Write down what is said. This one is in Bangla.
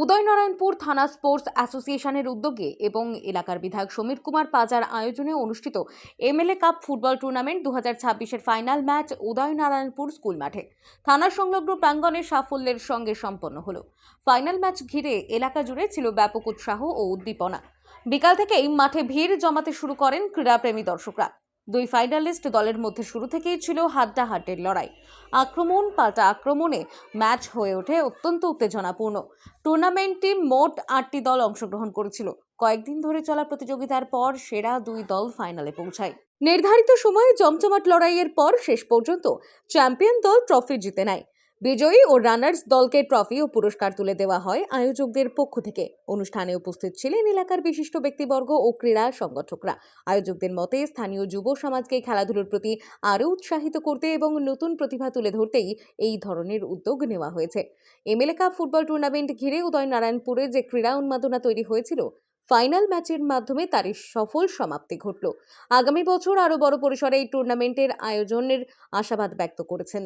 উদয়নারায়ণপুর থানা স্পোর্টস অ্যাসোসিয়েশনের উদ্যোগে এবং এলাকার বিধায়ক সমীর কুমার পাজার আয়োজনে অনুষ্ঠিত এমএলএ কাপ ফুটবল টুর্নামেন্ট 2026-এর ফাইনাল ম্যাচ উদয়নারায়ণপুর স্কুল মাঠে থানার সংলগ্ন প্রাঙ্গণে সাফল্যের সঙ্গে সম্পন্ন হলো। ফাইনাল ম্যাচ ঘিরে এলাকা জুড়ে ছিল ব্যাপক উৎসাহ ও উদ্দীপনা। বিকাল থেকেই মাঠে ভিড় জমাতে শুরু করেন ক্রীড়াপ্রেমী দর্শকরা। দুই ফাইনালিস্ট দলের মধ্যে শুরু থেকেই ছিল হাড্ডাহাড্ডির লড়াই। আক্রমণ পাল্টা আক্রমণে ম্যাচ হয়ে ওঠে অত্যন্ত উত্তেজনাপূর্ণ। টুর্নামেন্টে মোট 8টি দল অংশগ্রহণ করেছিল। কয়েকদিন ধরে চলা প্রতিযোগিতার পর সেরা দুই দল ফাইনালে পৌঁছায়। নির্ধারিত সময়ে জমজমাট লড়াইয়ের পর শেষ পর্যন্ত চ্যাম্পিয়ন দল ট্রফি জিতে নেয়। বিজয়ী ও রানার্স দলকে ট্রফি ও পুরস্কার তুলে দেওয়া হয় আয়োজকদের পক্ষ থেকে। অনুষ্ঠানে উপস্থিত ছিলেন এলাকার বিশিষ্ট ব্যক্তিবর্গ ও ক্রীড়া সংগঠকরা। আয়োজকদের মতে স্থানীয় যুব সমাজকে খেলাধুলার প্রতি আরও উৎসাহিত করতে এবং নতুন প্রতিভা তুলে ধরতেই এই ধরনের উদ্যোগ নেওয়া হয়েছে। এমএলএ কাপ ফুটবল টুর্নামেন্ট ঘিরে উদয়নারায়ণপুরে যে ক্রীড়া উন্মাদনা তৈরি হয়েছিল, ফাইনাল ম্যাচের মাধ্যমে তারই সফল সমাপ্তি ঘটল। আগামী বছর আরও বড় পরিসরে এই টুর্নামেন্টের আয়োজনের আশাবাদ ব্যক্ত করেছেন